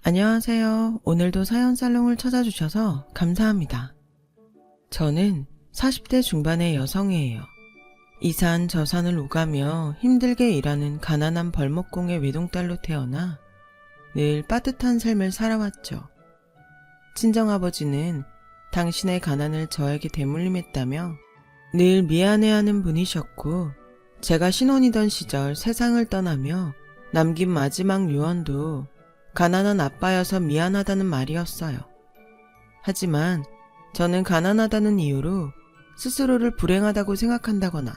안녕하세요. 오늘도 사연살롱을 찾아주셔서 감사합니다. 저는 40대 중반의 여성이에요. 이산 저산을 오가며 힘들게 일하는 가난한 벌목공의 외동딸로 태어나 늘 빠듯한 삶을 살아왔죠. 친정아버지는 당신의 가난을 저에게 대물림했다며 늘 미안해하는 분이셨고, 제가 신혼이던 시절 세상을 떠나며 남긴 마지막 유언도 가난한 아빠여서 미안하다는 말이었어요. 하지만 저는 가난하다는 이유로 스스로를 불행하다고 생각한다거나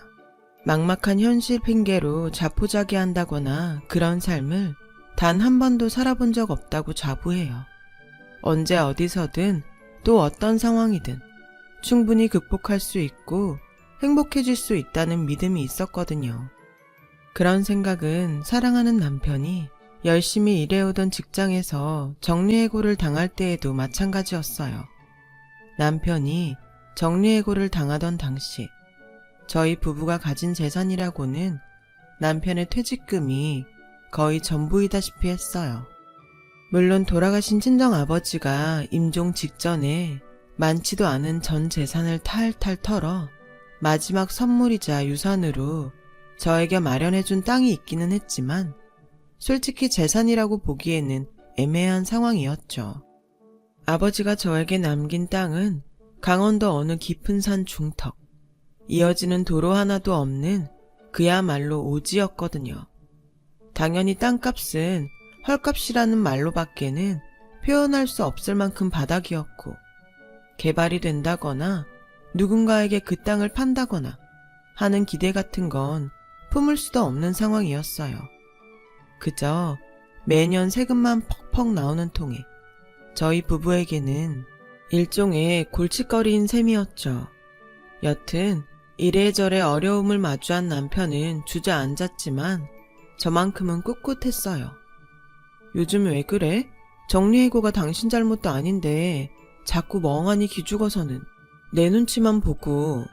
막막한 현실 핑계로 자포자기한다거나 그런 삶을 단 한 번도 살아본 적 없다고 자부해요. 언제 어디서든 또 어떤 상황이든 충분히 극복할 수 있고 행복해질 수 있다는 믿음이 있었거든요. 그런 생각은 사랑하는 남편이 열심히 일해오던 직장에서 정리해고를 당할 때에도 마찬가지였어요. 남편이 정리해고를 당하던 당시 저희 부부가 가진 재산이라고는 남편의 퇴직금이 거의 전부이다시피 했어요. 물론 돌아가신 친정아버지가 임종 직전에 많지도 않은 전 재산을 탈탈 털어 마지막 선물이자 유산으로 저에게 마련해준 땅이 있기는 했지만 솔직히 재산이라고 보기에는 애매한 상황이었죠. 아버지가 저에게 남긴 땅은 강원도 어느 깊은 산 중턱, 이어지는 도로 하나도 없는 그야말로 오지였거든요. 당연히 땅값은 헐값이라는 말로밖에는 표현할 수 없을 만큼 바닥이었고, 개발이 된다거나 누군가에게 그 땅을 판다거나 하는 기대 같은 건 품을 수도 없는 상황이었어요. 그저 매년 세금만 퍽퍽 나오는 통에 저희 부부에게는 일종의 골칫거리인 셈이었죠. 여튼 이래저래 어려움을 마주한 남편은 주저앉았지만 저만큼은 꿋꿋했어요. 요즘 왜 그래? 정리해고가 당신 잘못도 아닌데 자꾸 멍하니 기죽어서는 내 눈치만 보고.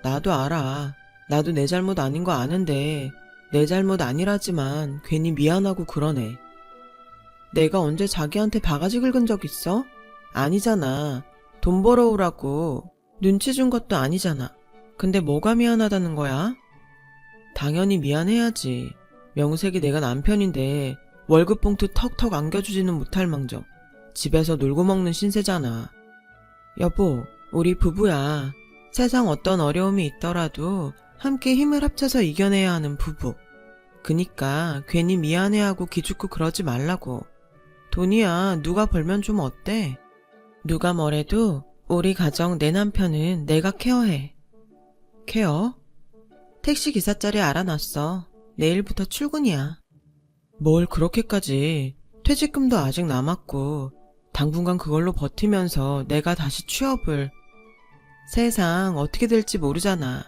나도 알아. 나도 내 잘못 아닌 거 아는데 내 잘못 아니라지만 괜히 미안하고 그러네. 내가 언제 자기한테 바가지 긁은 적 있어? 아니잖아. 돈 벌어오라고 눈치 준 것도 아니잖아. 근데 뭐가 미안하다는 거야? 당연히 미안해야지. 명색이 내가 남편인데 월급 봉투 턱턱 안겨주지는 못할 망정 집에서 놀고 먹는 신세잖아. 여보, 우리 부부야. 세상 어떤 어려움이 있더라도 함께 힘을 합쳐서 이겨내야 하는 부부. 그니까 괜히 미안해하고 기죽고 그러지 말라고. 돈이야 누가 벌면 좀 어때? 누가 뭐래도 우리 가정 내 남편은 내가 케어해. 케어? 택시기사 자리 알아놨어. 내일부터 출근이야. 뭘 그렇게까지. 퇴직금도 아직 남았고 당분간 그걸로 버티면서 내가 다시 취업을. 세상 어떻게 될지 모르잖아.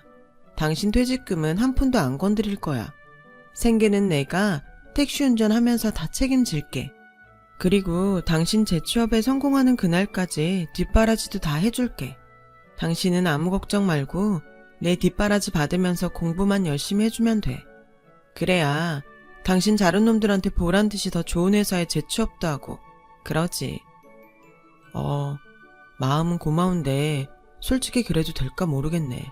당신 퇴직금은 한 푼도 안 건드릴 거야. 생계는 내가 택시 운전하면서 다 책임질게. 그리고 당신 재취업에 성공하는 그날까지 뒷바라지도 다 해줄게. 당신은 아무 걱정 말고 내 뒷바라지 받으면서 공부만 열심히 해주면 돼. 그래야 당신 다른 놈들한테 보란듯이 더 좋은 회사에 재취업도 하고 그러지. 마음은 고마운데 솔직히 그래도 될까 모르겠네.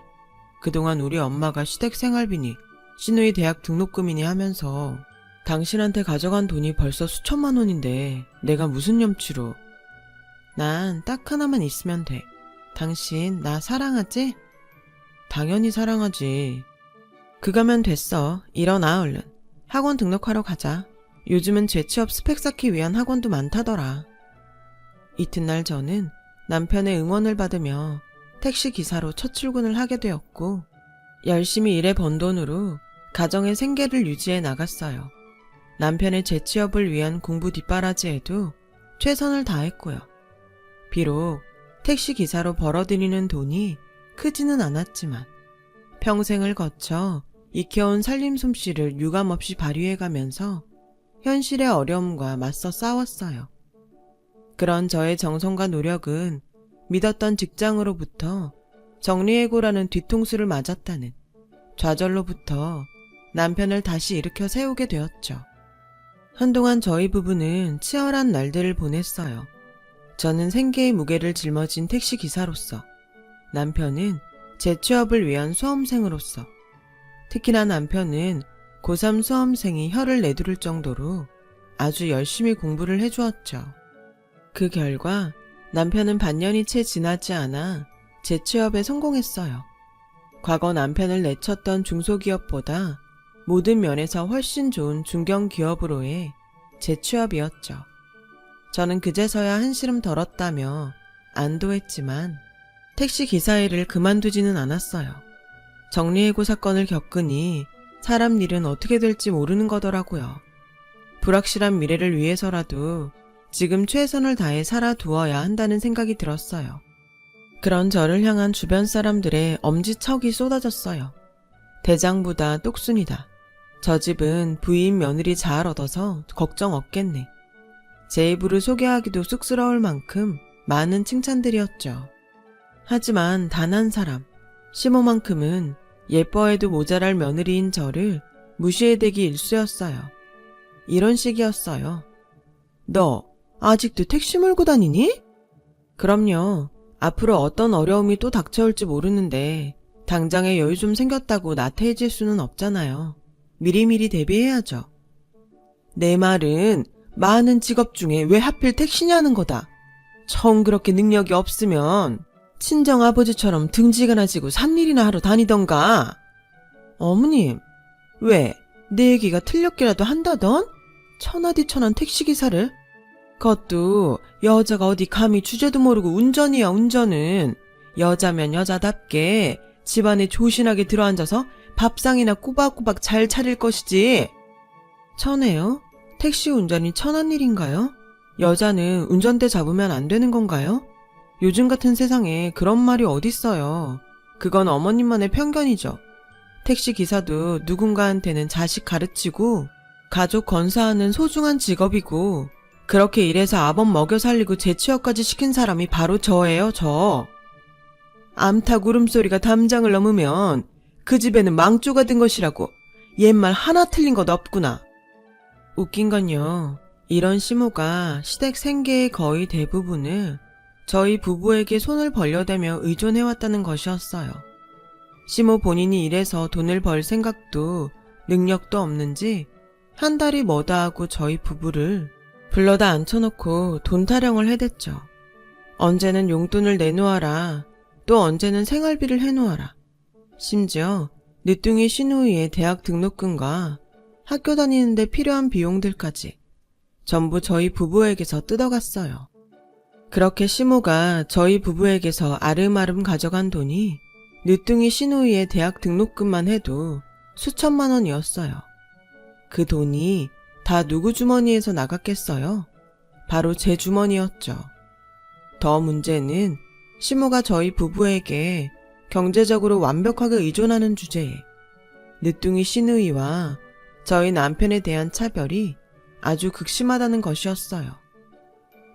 그동안 우리 엄마가 시댁 생활비니 시누이 대학 등록금이니 하면서 당신한테 가져간 돈이 벌써 수천만 원인데 내가 무슨 염치로. 난 딱 하나만 있으면 돼. 당신 나 사랑하지? 당연히 사랑하지. 그거면 됐어. 일어나 얼른. 학원 등록하러 가자. 요즘은 재취업 스펙 쌓기 위한 학원도 많다더라. 이튿날 저는 남편의 응원을 받으며 택시기사로 첫 출근을 하게 되었고, 열심히 일해 번 돈으로 가정의 생계를 유지해 나갔어요. 남편의 재취업을 위한 공부 뒷바라지에도 최선을 다했고요. 비록 택시기사로 벌어들이는 돈이 크지는 않았지만 평생을 거쳐 익혀온 살림 솜씨를 유감없이 발휘해가면서 현실의 어려움과 맞서 싸웠어요. 그런 저의 정성과 노력은 믿었던 직장으로부터 정리해고라는 뒤통수를 맞았다는 좌절로부터 남편을 다시 일으켜 세우게 되었죠. 한동안 저희 부부는 치열한 날들을 보냈어요. 저는 생계의 무게를 짊어진 택시기사로서, 남편은 재취업을 위한 수험생으로서, 특히나 남편은 고3 수험생이 혀를 내두를 정도로 아주 열심히 공부를 해주었죠. 그 결과 남편은 반년이 채 지나지 않아 재취업에 성공했어요. 과거 남편을 내쳤던 중소기업보다 모든 면에서 훨씬 좋은 중견기업으로의 재취업이었죠. 저는 그제서야 한시름 덜었다며 안도했지만 택시기사 일을 그만두지는 않았어요. 정리해고 사건을 겪으니 사람 일은 어떻게 될지 모르는 거더라고요. 불확실한 미래를 위해서라도 지금 최선을 다해 살아두어야 한다는 생각이 들었어요. 그런 저를 향한 주변 사람들의 엄지척이 쏟아졌어요. 대장보다 똑순이다. 저 집은 부인 며느리 잘 얻어서 걱정 없겠네. 제 입으로 소개하기도 쑥스러울 만큼 많은 칭찬들이었죠. 하지만 단 한 사람, 시모만큼은 예뻐해도 모자랄 며느리인 저를 무시해대기 일쑤였어요. 이런 식이었어요. 너 아직도 택시 몰고 다니니? 그럼요. 앞으로 어떤 어려움이 또 닥쳐올지 모르는데 당장에 여유 좀 생겼다고 나태해질 수는 없잖아요. 미리미리 대비해야죠. 내 말은 많은 직업 중에 왜 하필 택시냐는 거다. 처음 그렇게 능력이 없으면 친정 아버지처럼 등지가나 지고 산일이나 하러 다니던가. 어머님, 왜 내 얘기가 틀렸기라도 한다던? 천하디천한 택시기사를? 그것도 여자가 어디 감히 주제도 모르고 운전이야 운전은. 여자면 여자답게 집안에 조신하게 들어앉아서 밥상이나 꼬박꼬박 잘 차릴 것이지. 천해요? 택시 운전이 천한 일인가요? 여자는 운전대 잡으면 안 되는 건가요? 요즘 같은 세상에 그런 말이 어딨어요. 그건 어머님만의 편견이죠. 택시기사도 누군가한테는 자식 가르치고 가족 건사하는 소중한 직업이고 그렇게 일해서 아범 먹여 살리고 재취업까지 시킨 사람이 바로 저예요, 저. 암탉 울음소리가 담장을 넘으면 그 집에는 망조가 든 것이라고 옛말 하나 틀린 것 없구나. 웃긴 건요, 이런 시모가 시댁 생계의 거의 대부분을 저희 부부에게 손을 벌려대며 의존해왔다는 것이었어요. 시모 본인이 일해서 돈을 벌 생각도 능력도 없는지 한 달이 뭐다 하고 저희 부부를 불러다 앉혀놓고 돈 타령을 해댔죠. 언제는 용돈을 내놓아라, 또 언제는 생활비를 해놓아라. 심지어 늦둥이 시누이의 대학 등록금과 학교 다니는데 필요한 비용들까지 전부 저희 부부에게서 뜯어갔어요. 그렇게 시모가 저희 부부에게서 아름아름 가져간 돈이 늦둥이 시누이의 대학 등록금만 해도 수천만 원이었어요. 그 돈이 다 누구 주머니에서 나갔겠어요? 바로 제 주머니였죠. 더 문제는 시모가 저희 부부에게 경제적으로 완벽하게 의존하는 주제에 늦둥이 시누이와 저희 남편에 대한 차별이 아주 극심하다는 것이었어요.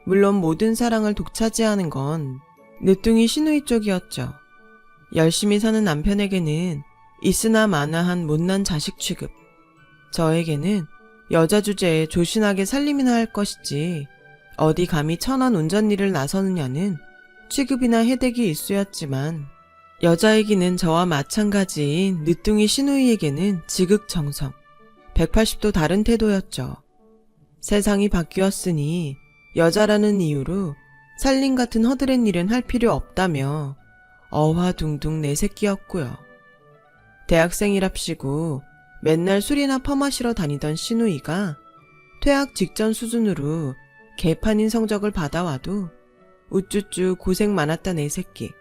물론 모든 사랑을 독차지하는 건 늦둥이 시누이 쪽이었죠. 열심히 사는 남편에게는 있으나 마나한 못난 자식 취급, 저에게는 여자 주제에 조신하게 살림이나 할 것이지 어디 감히 천한 운전일을 나서느냐는 취급이나 혜택이 일쑤였지만 여자이기는 저와 마찬가지인 늦둥이 시누이에게는 지극정성, 180도 다른 태도였죠. 세상이 바뀌었으니 여자라는 이유로 살림 같은 허드렛 일은 할 필요 없다며 어화둥둥 내새끼였고요. 대학생이랍시고 맨날 술이나 퍼마시러 다니던 시누이가 퇴학 직전 수준으로 개판인 성적을 받아와도 우쭈쭈 고생 많았다 내새끼.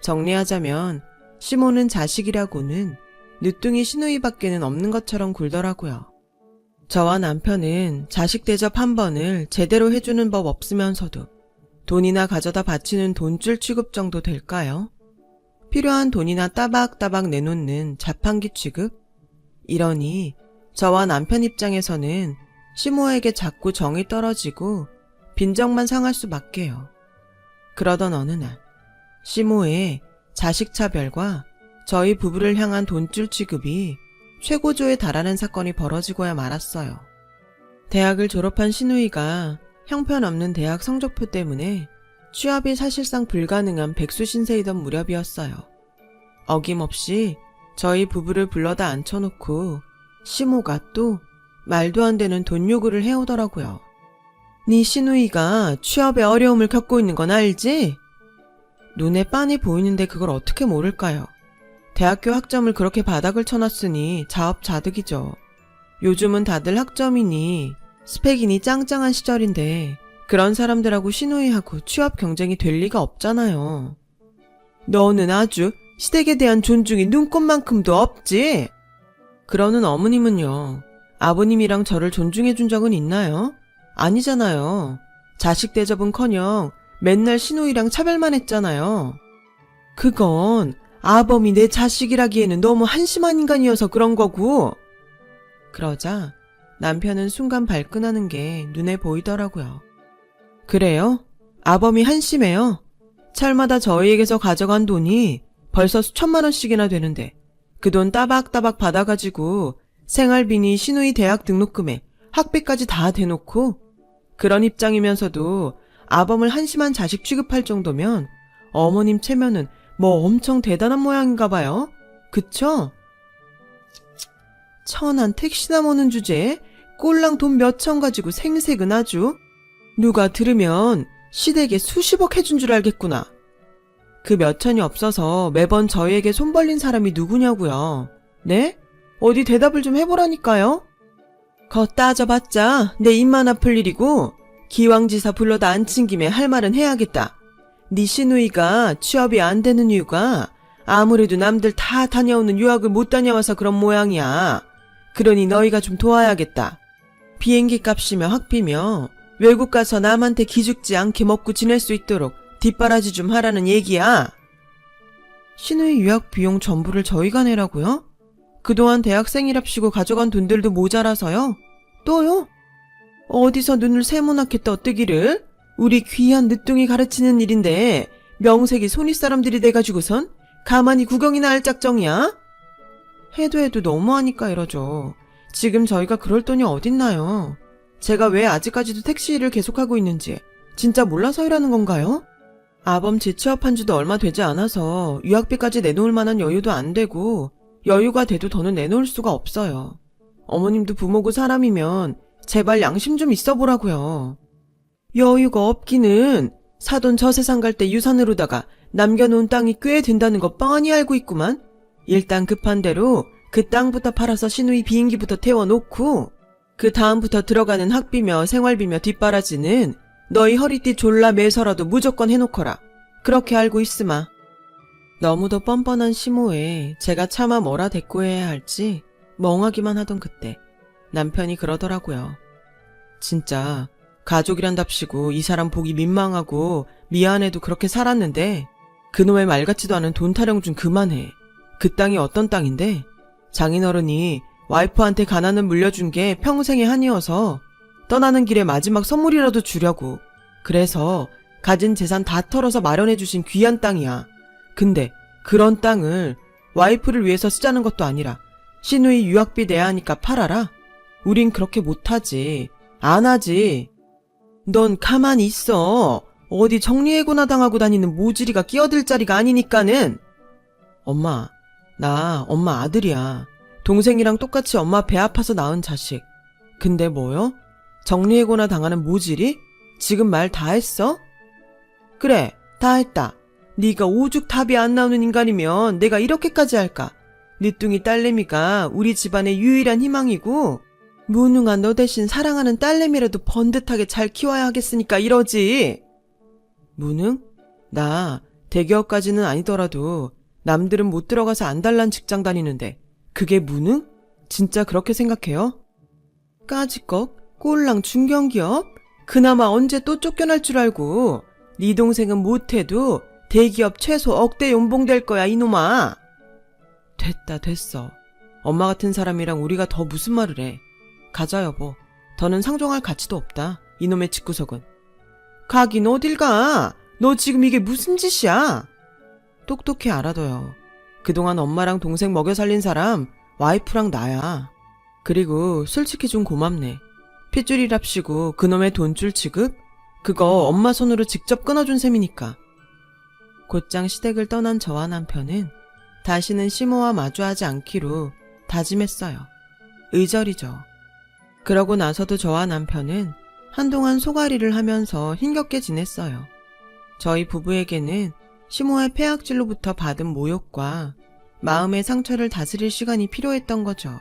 정리하자면 시모는 자식이라고는 늦둥이 시누이밖에는 없는 것처럼 굴더라고요. 저와 남편은 자식 대접 한 번을 제대로 해주는 법 없으면서도 돈이나 가져다 바치는 돈줄 취급 정도 될까요? 필요한 돈이나 따박따박 내놓는 자판기 취급? 이러니 저와 남편 입장에서는 시모에게 자꾸 정이 떨어지고 빈정만 상할 수밖에요. 그러던 어느 날 시모의 자식 차별과 저희 부부를 향한 돈줄 취급이 최고조에 달하는 사건이 벌어지고야 말았어요. 대학을 졸업한 신우이가 형편없는 대학 성적표 때문에 취업이 사실상 불가능한 백수 신세이던 무렵이었어요. 어김없이 저희 부부를 불러다 앉혀놓고 시모가 또 말도 안 되는 돈 요구를 해오더라고요. 네 신우이가 취업에 어려움을 겪고 있는 건 알지? 눈에 빤히 보이는데 그걸 어떻게 모를까요? 대학교 학점을 그렇게 바닥을 쳐놨으니 자업자득이죠. 요즘은 다들 학점이니 스펙이니 짱짱한 시절인데 그런 사람들하고 신우이하고 취업 경쟁이 될 리가 없잖아요. 너는 아주 시댁에 대한 존중이 눈꼽만큼도 없지? 그러는 어머님은요. 아버님이랑 저를 존중해 준 적은 있나요? 아니잖아요. 자식 대접은커녕 맨날 신우이랑 차별만 했잖아요. 그건 아범이 내 자식이라기에는 너무 한심한 인간이어서 그런 거고. 그러자 남편은 순간 발끈하는 게 눈에 보이더라고요. 그래요? 아범이 한심해요? 철마다 저희에게서 가져간 돈이 벌써 수천만 원씩이나 되는데 그 돈 따박따박 받아가지고 생활비니 신우이 대학 등록금에 학비까지 다 대놓고 그런 입장이면서도 아범을 한심한 자식 취급할 정도면 어머님 체면은 뭐 엄청 대단한 모양인가 봐요. 그쵸? 천한 택시나 모는 주제에 꼴랑 돈 몇천 가지고 생색은 아주. 누가 들으면 시댁에 수십억 해준 줄 알겠구나. 그 몇천이 없어서 매번 저희에게 손 벌린 사람이 누구냐고요. 네? 어디 대답을 좀 해보라니까요. 거 따져봤자 내 입만 아플 일이고 기왕지사 불러다 앉힌 김에 할 말은 해야겠다. 네 시누이가 취업이 안 되는 이유가 아무래도 남들 다 다녀오는 유학을 못 다녀와서 그런 모양이야. 그러니 너희가 좀 도와야겠다. 비행기 값이며 학비며 외국 가서 남한테 기죽지 않게 먹고 지낼 수 있도록 뒷바라지 좀 하라는 얘기야. 시누이 유학 비용 전부를 저희가 내라고요? 그동안 대학생이랍시고 가져간 돈들도 모자라서요? 또요? 어디서 눈을 세모나게 떴뜨기를? 우리 귀한 늦둥이 가르치는 일인데 명색이 손윗 사람들이 돼가지고선 가만히 구경이나 할 짝정이야? 해도 너무하니까 이러죠. 지금 저희가 그럴 돈이 어딨나요? 제가 왜 아직까지도 택시 일을 계속하고 있는지 진짜 몰라서 이러는 건가요? 아범 재취업한 지도 얼마 되지 않아서 유학비까지 내놓을 만한 여유도 안 되고 여유가 돼도 더는 내놓을 수가 없어요. 어머님도 부모고 사람이면 제발 양심 좀 있어 보라고요. 여유가 없기는 사돈 저 세상 갈 때 유산으로다가 남겨놓은 땅이 꽤 된다는 거 뻔히 알고 있구만. 일단 급한 대로 그 땅부터 팔아서 시누이 비행기부터 태워놓고 그 다음부터 들어가는 학비며 생활비며 뒷바라지는 너희 허리띠 졸라 매서라도 무조건 해놓거라. 그렇게 알고 있으마. 너무도 뻔뻔한 시모에 제가 차마 뭐라 대꾸해야 할지 멍하기만 하던 그때 남편이 그러더라고요. 진짜 가족이란답시고 이 사람 보기 민망하고 미안해도 그렇게 살았는데 그놈의 말 같지도 않은 돈 타령 좀 그만해. 그 땅이 어떤 땅인데 장인어른이 와이프한테 가난을 물려준 게 평생의 한이어서 떠나는 길에 마지막 선물이라도 주려고 그래서 가진 재산 다 털어서 마련해 주신 귀한 땅이야. 근데 그런 땅을 와이프를 위해서 쓰자는 것도 아니라 시누이 유학비 내야 하니까 팔아라? 우린 그렇게 못하지. 안 하지. 넌 가만히 있어. 어디 정리해고나 당하고 다니는 모지리가 끼어들 자리가 아니니까는. 엄마, 나 엄마 아들이야. 동생이랑 똑같이 엄마 배 아파서 낳은 자식. 근데 뭐요? 정리해고나 당하는 모지리? 지금 말 다 했어? 그래, 다 했다. 네가 오죽 답이 안 나오는 인간이면 내가 이렇게까지 할까? 늦둥이 딸내미가 우리 집안의 유일한 희망이고 무능한 너 대신 사랑하는 딸내미라도 번듯하게 잘 키워야 하겠으니까 이러지. 무능? 나 대기업까지는 아니더라도 남들은 못 들어가서 안달난 직장 다니는데 그게 무능? 진짜 그렇게 생각해요? 까짓것 꼴랑 중견기업? 그나마 언제 또 쫓겨날 줄 알고. 네 동생은 못해도 대기업 최소 억대 연봉 될 거야 이놈아. 됐다 됐어. 엄마 같은 사람이랑 우리가 더 무슨 말을 해. 가자 여보. 더는 상종할 가치도 없다. 이놈의 집구석은. 가긴 어딜 가. 너 지금 이게 무슨 짓이야. 똑똑히 알아둬요. 그동안 엄마랑 동생 먹여 살린 사람 와이프랑 나야. 그리고 솔직히 좀 고맙네. 핏줄이랍시고 그놈의 돈줄 지급? 그거 엄마 손으로 직접 끊어준 셈이니까. 곧장 시댁을 떠난 저와 남편은 다시는 시모와 마주하지 않기로 다짐했어요. 의절이죠. 그러고 나서도 저와 남편은 한동안 소가리를 하면서 힘겹게 지냈어요. 저희 부부에게는 시모의 폐악질로부터 받은 모욕과 마음의 상처를 다스릴 시간이 필요했던 거죠.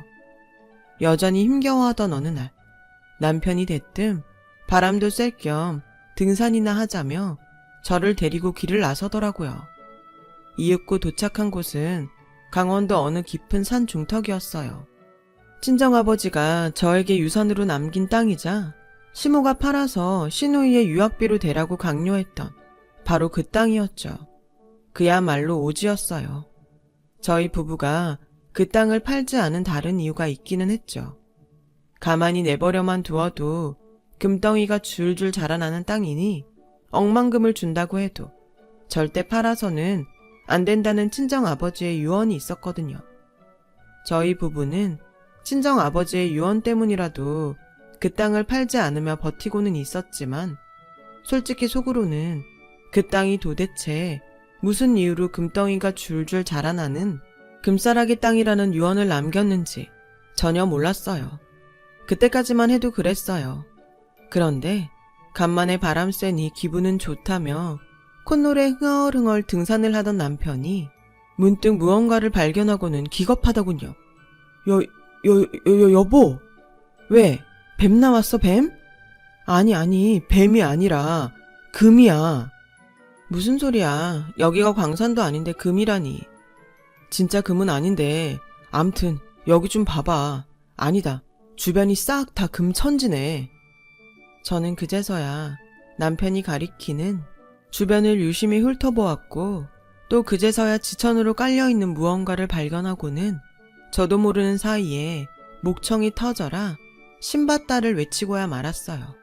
여전히 힘겨워하던 어느 날, 남편이 대뜸 바람도 쐴 겸 등산이나 하자며 저를 데리고 길을 나서더라고요. 이윽고 도착한 곳은 강원도 어느 깊은 산 중턱이었어요. 친정아버지가 저에게 유산으로 남긴 땅이자 시모가 팔아서 시누이의 유학비로 대라고 강요했던 바로 그 땅이었죠. 그야말로 오지였어요. 저희 부부가 그 땅을 팔지 않은 다른 이유가 있기는 했죠. 가만히 내버려만 두어도 금덩이가 줄줄 자라나는 땅이니 억만금을 준다고 해도 절대 팔아서는 안 된다는 친정아버지의 유언이 있었거든요. 저희 부부는 친정아버지의 유언 때문이라도 그 땅을 팔지 않으며 버티고는 있었지만 솔직히 속으로는 그 땅이 도대체 무슨 이유로 금덩이가 줄줄 자라나는 금싸라기 땅이라는 유언을 남겼는지 전혀 몰랐어요. 그때까지만 해도 그랬어요. 그런데 간만에 바람 쐬니 기분은 좋다며 콧노래 흥얼흥얼 등산을 하던 남편이 문득 무언가를 발견하고는 기겁하더군요. 여보. 왜? 뱀 나왔어, 뱀? 아니, 뱀이 아니라 금이야. 무슨 소리야. 여기가 광산도 아닌데 금이라니. 진짜 금은 아닌데. 암튼 여기 좀 봐봐. 아니다. 주변이 싹 다 금천지네. 저는 그제서야 남편이 가리키는 주변을 유심히 훑어보았고 또 그제서야 지천으로 깔려있는 무언가를 발견하고는 저도 모르는 사이에 목청이 터져라 신밧달을 외치고야 말았어요.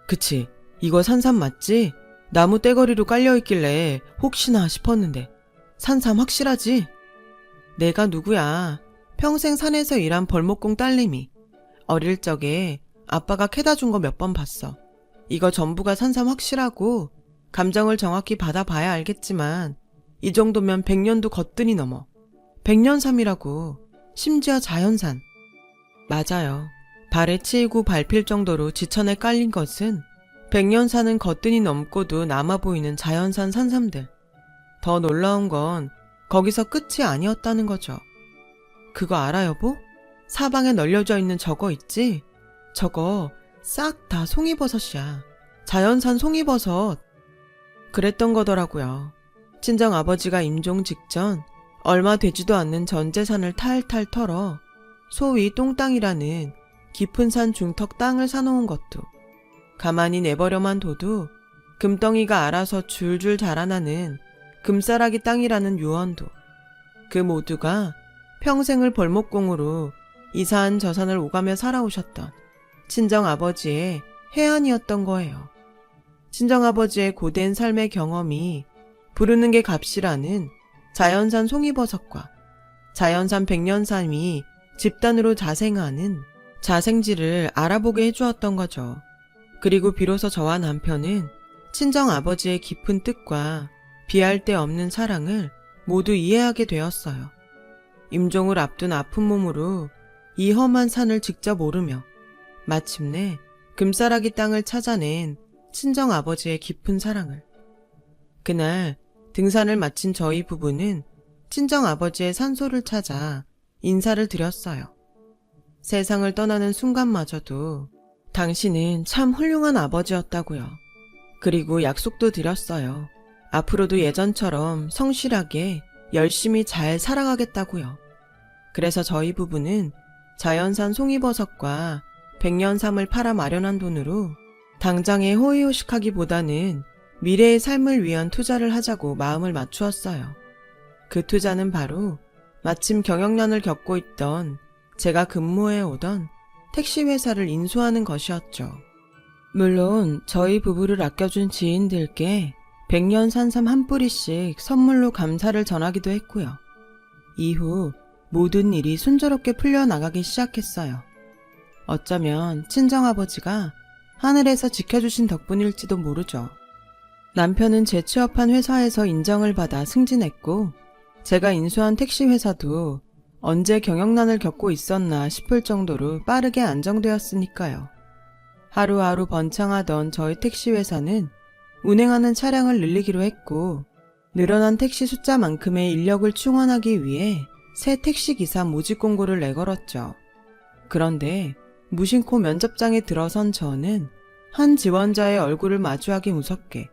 그치, 이거 산삼 맞지? 나무 떼거리로 깔려있길래 혹시나 싶었는데 산삼 확실하지? 내가 누구야? 평생 산에서 일한 벌목공 딸내미. 어릴 적에 아빠가 캐다 준 거 몇 번 봤어. 이거 전부가 산삼 확실하고 감정을 정확히 받아봐야 알겠지만 이 정도면 100년도 거뜬히 넘어. 100년삼이라고. 심지어 자연산. 맞아요. 발에 치이고 밟힐 정도로 지천에 깔린 것은 100년산은 거뜬히 넘고도 남아 보이는 자연산 산삼들. 더 놀라운 건 거기서 끝이 아니었다는 거죠. 그거 알아, 여보? 사방에 널려져 있는 저거 있지? 저거 싹 다 송이버섯이야. 자연산 송이버섯. 그랬던 거더라고요. 친정아버지가 임종 직전 얼마 되지도 않는 전 재산을 탈탈 털어 소위 똥땅이라는 깊은 산 중턱 땅을 사놓은 것도, 가만히 내버려만 둬도 금덩이가 알아서 줄줄 자라나는 금싸라기 땅이라는 유언도, 그 모두가 평생을 벌목공으로 이사한 저산을 오가며 살아오셨던 친정아버지의 해안이었던 거예요. 친정아버지의 고된 삶의 경험이 부르는 게 값이라는 자연산 송이버섯과 자연산 백년산이 집단으로 자생하는 자생지를 알아보게 해주었던 거죠. 그리고 비로소 저와 남편은 친정아버지의 깊은 뜻과 비할 데 없는 사랑을 모두 이해하게 되었어요. 임종을 앞둔 아픈 몸으로 이 험한 산을 직접 오르며 마침내 금싸라기 땅을 찾아낸 친정아버지의 깊은 사랑을. 그날 등산을 마친 저희 부부는 친정아버지의 산소를 찾아 인사를 드렸어요. 세상을 떠나는 순간마저도 당신은 참 훌륭한 아버지였다고요. 그리고 약속도 드렸어요. 앞으로도 예전처럼 성실하게 열심히 잘 살아가겠다고요. 그래서 저희 부부는 자연산 송이버섯과 백년삼을 팔아 마련한 돈으로 당장에 호의호식하기보다는 미래의 삶을 위한 투자를 하자고 마음을 맞추었어요. 그 투자는 바로 마침 경영난을 겪고 있던 제가 근무해 오던 택시회사를 인수하는 것이었죠. 물론 저희 부부를 아껴준 지인들께 백년 산삼 한 뿌리씩 선물로 감사를 전하기도 했고요. 이후 모든 일이 순조롭게 풀려나가기 시작했어요. 어쩌면 친정아버지가 하늘에서 지켜주신 덕분일지도 모르죠. 남편은 재취업한 회사에서 인정을 받아 승진했고 제가 인수한 택시 회사도 언제 경영난을 겪고 있었나 싶을 정도로 빠르게 안정되었으니까요. 하루하루 번창하던 저희 택시 회사는 운행하는 차량을 늘리기로 했고 늘어난 택시 숫자만큼의 인력을 충원하기 위해 새 택시기사 모집 공고를 내걸었죠. 그런데 무심코 면접장에 들어선 저는 한 지원자의 얼굴을 마주하기 무섭게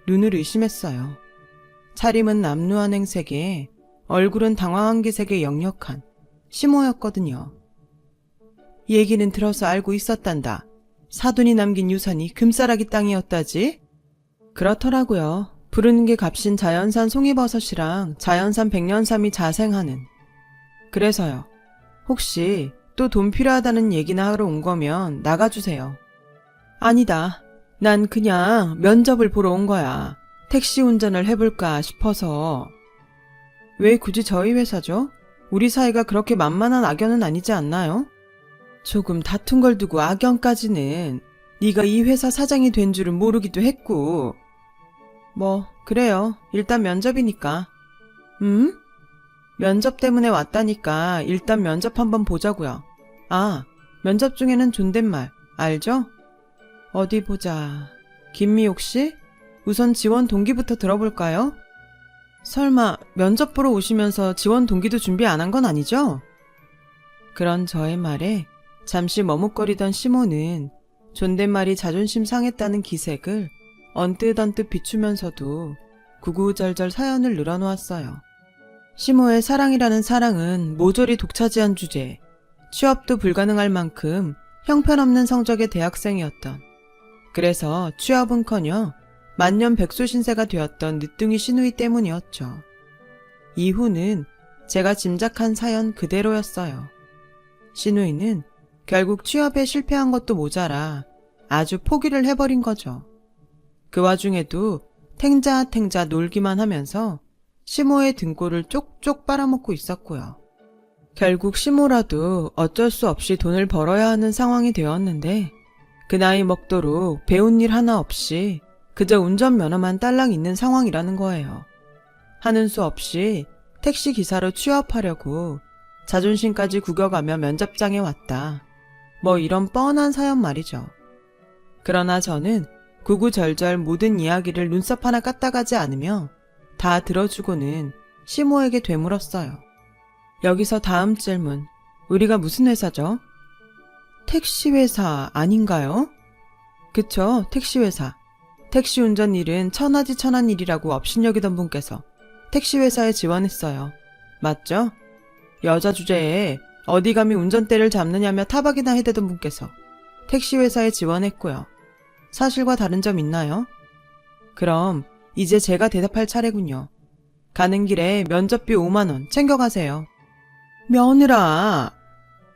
눈을 의심했어요. 차림은 남루한 행색에 얼굴은 당황한 기색에 역력한 시모였거든요. 얘기는 들어서 알고 있었단다. 사돈이 남긴 유산이 금싸라기 땅이었다지? 그렇더라고요. 부르는 게 값인 자연산 송이버섯이랑 자연산 백년삼이 자생하는. 그래서요. 혹시 또 돈 필요하다는 얘기나 하러 온 거면 나가주세요. 아니다. 난 그냥 면접을 보러 온 거야. 택시 운전을 해볼까 싶어서. 왜 굳이 저희 회사죠? 우리 사이가 그렇게 만만한 악연은 아니지 않나요? 조금 다툰 걸 두고 악연까지는. 네가 이 회사 사장이 된 줄은 모르기도 했고. 뭐 그래요. 일단 면접이니까. 면접 때문에 왔다니까 일단 면접 한번 보자고요. 아, 면접 중에는 존댓말 알죠? 어디 보자. 김미옥 씨? 우선 지원 동기부터 들어볼까요? 설마 면접 보러 오시면서 지원 동기도 준비 안 한 건 아니죠? 그런 저의 말에 잠시 머뭇거리던 시모는 존댓말이 자존심 상했다는 기색을 언뜻언뜻 비추면서도 구구절절 사연을 늘어놓았어요. 시모의 사랑이라는 사랑은 모조리 독차지한 주제, 취업도 불가능할 만큼 형편없는 성적의 대학생이었던, 그래서 취업은커녕 만년백수 신세가 되었던 늦둥이 시누이 때문이었죠. 이후는 제가 짐작한 사연 그대로였어요. 시누이는 결국 취업에 실패한 것도 모자라 아주 포기를 해버린 거죠. 그 와중에도 탱자탱자 놀기만 하면서 시모의 등골을 쪽쪽 빨아먹고 있었고요. 결국 시모라도 어쩔 수 없이 돈을 벌어야 하는 상황이 되었는데 그 나이 먹도록 배운 일 하나 없이 그저 운전면허만 딸랑 있는 상황이라는 거예요. 하는 수 없이 택시기사로 취업하려고 자존심까지 구겨가며 면접장에 왔다. 뭐 이런 뻔한 사연 말이죠. 그러나 저는 구구절절 모든 이야기를 눈썹 하나 까딱하지 않으며 다 들어주고는 시모에게 되물었어요. 여기서 다음 질문. 우리가 무슨 회사죠? 택시회사 아닌가요? 그쵸, 택시회사. 택시 운전 일은 천하지 천한 일이라고 업신여기던 분께서 택시회사에 지원했어요. 맞죠? 여자 주제에 어디 감히 운전대를 잡느냐며 타박이나 해대던 분께서 택시회사에 지원했고요. 사실과 다른 점 있나요? 그럼 이제 제가 대답할 차례군요. 가는 길에 면접비 5만원 챙겨가세요. 며느라!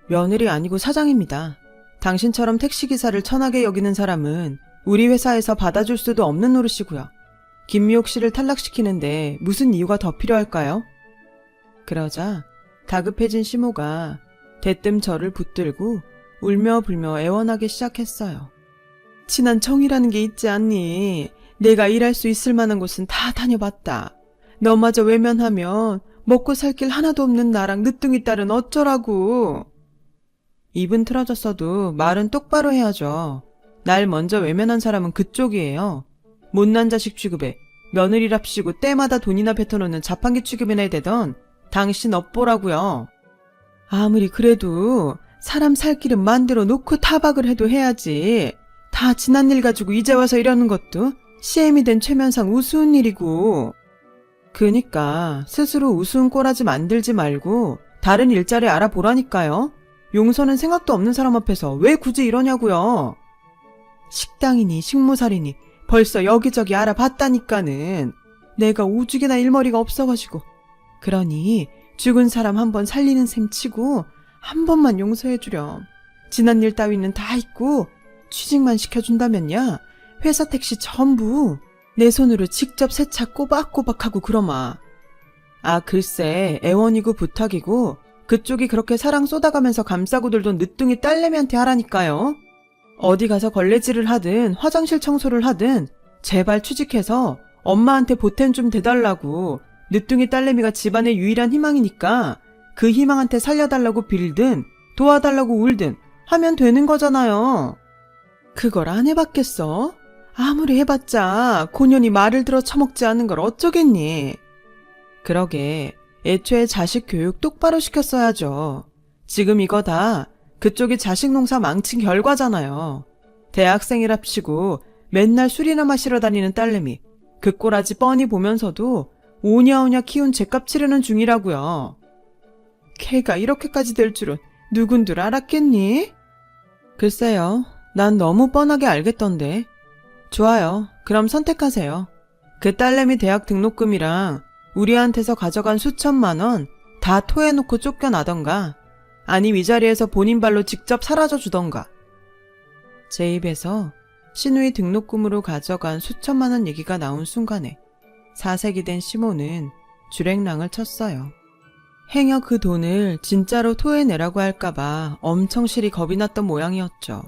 며느리 아니고 사장입니다. 당신처럼 택시기사를 천하게 여기는 사람은 우리 회사에서 받아줄 수도 없는 노릇이고요. 김미옥 씨를 탈락시키는데 무슨 이유가 더 필요할까요? 그러자 다급해진 시모가 대뜸 저를 붙들고 울며 불며 애원하기 시작했어요. 친한 정이라는 게 있지 않니? 내가 일할 수 있을 만한 곳은 다 다녀봤다. 너마저 외면하면 먹고 살 길 하나도 없는 나랑 늦둥이 딸은 어쩌라고. 입은 틀어졌어도 말은 똑바로 해야죠. 날 먼저 외면한 사람은 그쪽이에요. 못난 자식 취급에 며느리랍시고 때마다 돈이나 뱉어놓는 자판기 취급이나 되던 당신 업보라고요. 아무리 그래도 사람 살 길은 만들어 놓고 타박을 해도 해야지. 다 지난 일 가지고 이제 와서 이러는 것도 CM이 된 최면상 우스운 일이고. 그니까 스스로 우스운 꼬라지 만들지 말고 다른 일자리 알아보라니까요. 용서는 생각도 없는 사람 앞에서 왜 굳이 이러냐고요. 식당이니 식모살이니 벌써 여기저기 알아봤다니까는. 내가 오죽이나 일머리가 없어가지고. 그러니 죽은 사람 한번 살리는 셈 치고 한 번만 용서해주렴. 지난 일 따위는 다 잊고 취직만 시켜준다면야 회사 택시 전부 내 손으로 직접 세차 꼬박꼬박하고 그러마. 아 글쎄 애원이고 부탁이고 그쪽이 그렇게 사랑 쏟아가면서 감싸고 들던 늦둥이 딸내미한테 하라니까요. 어디 가서 걸레질을 하든 화장실 청소를 하든 제발 취직해서 엄마한테 보탬 좀 대달라고, 늦둥이 딸내미가 집안의 유일한 희망이니까 그 희망한테 살려달라고 빌든 도와달라고 울든 하면 되는 거잖아요. 그걸 안 해봤겠어? 아무리 해봤자 고년이 말을 들어 처먹지 않은 걸 어쩌겠니? 그러게, 애초에 자식 교육 똑바로 시켰어야죠. 지금 이거 다 그쪽이 자식 농사 망친 결과잖아요. 대학생이랍시고 맨날 술이나 마시러 다니는 딸내미, 그 꼬라지 뻔히 보면서도 오냐오냐 키운 죗값 치르는 중이라고요. 걔가 이렇게까지 될 줄은 누군들 알았겠니? 글쎄요, 난 너무 뻔하게 알겠던데. 좋아요, 그럼 선택하세요. 그 딸내미 대학 등록금이랑 우리한테서 가져간 수천만 원 다 토해놓고 쫓겨나던가, 아니 위자리에서 본인 발로 직접 사라져 주던가. 제 입에서 신우이 등록금으로 가져간 수천만 원 얘기가 나온 순간에 4색이 된 시몬은 주랭랑을 쳤어요. 행여 그 돈을 진짜로 토해내라고 할까봐 엄청 실이 겁이 났던 모양이었죠.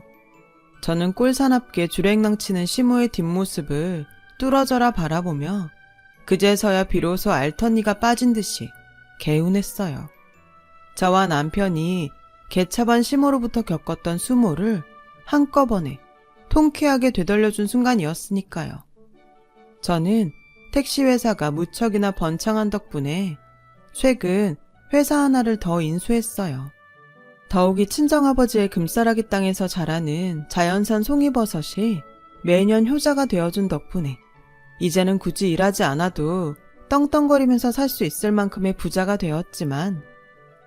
저는 꼴사납게 주랭랑 치는 시모의 뒷모습을 뚫어져라 바라보며 그제서야 비로소 알턴니가 빠진 듯이 개운했어요. 저와 남편이 개차반 시모로부터 겪었던 수모를 한꺼번에 통쾌하게 되돌려준 순간이었으니까요. 저는 택시회사가 무척이나 번창한 덕분에 최근 회사 하나를 더 인수했어요. 더욱이 친정아버지의 금싸라기 땅에서 자라는 자연산 송이버섯이 매년 효자가 되어준 덕분에 이제는 굳이 일하지 않아도 떵떵거리면서 살 수 있을 만큼의 부자가 되었지만,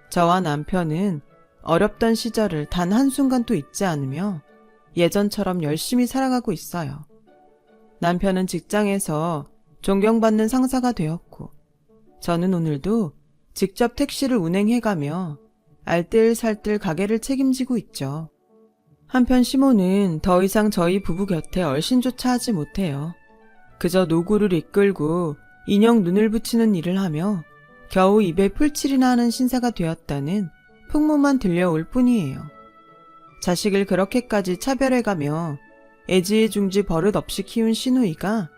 저와 남편은 어렵던 시절을 단 한순간도 잊지 않으며 예전처럼 열심히 살아가고 있어요. 남편은 직장에서 존경받는 상사가 되었고, 저는 오늘도 직접 택시를 운행해가며 알뜰살뜰 가게를 책임지고 있죠. 한편 시모는 더 이상 저희 부부 곁에 얼씬조차 하지 못해요. 그저 노구를 이끌고 인형 눈을 붙이는 일을 하며 겨우 입에 풀칠이나 하는 신사가 되었다는 풍문만 들려올 뿐이에요. 자식을 그렇게까지 차별해가며 애지중지 버릇없이 키운 시누이가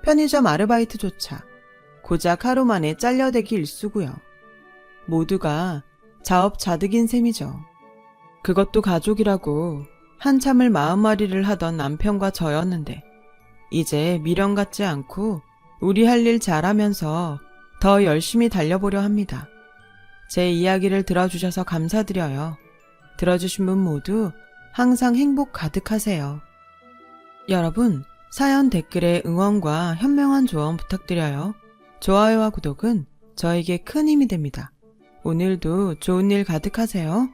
편의점 아르바이트조차 고작 하루 만에 잘려대기 일쑤고요. 모두가 자업자득인 셈이죠. 그것도 가족이라고 한참을 마음앓이를 하던 남편과 저였는데 이제 미련 갖지 않고 우리 할 일 잘하면서 더 열심히 달려보려 합니다. 제 이야기를 들어주셔서 감사드려요. 들어주신 분 모두 항상 행복 가득하세요. 여러분, 사연 댓글에 응원과 현명한 조언 부탁드려요. 좋아요와 구독은 저에게 큰 힘이 됩니다. 오늘도 좋은 일 가득하세요.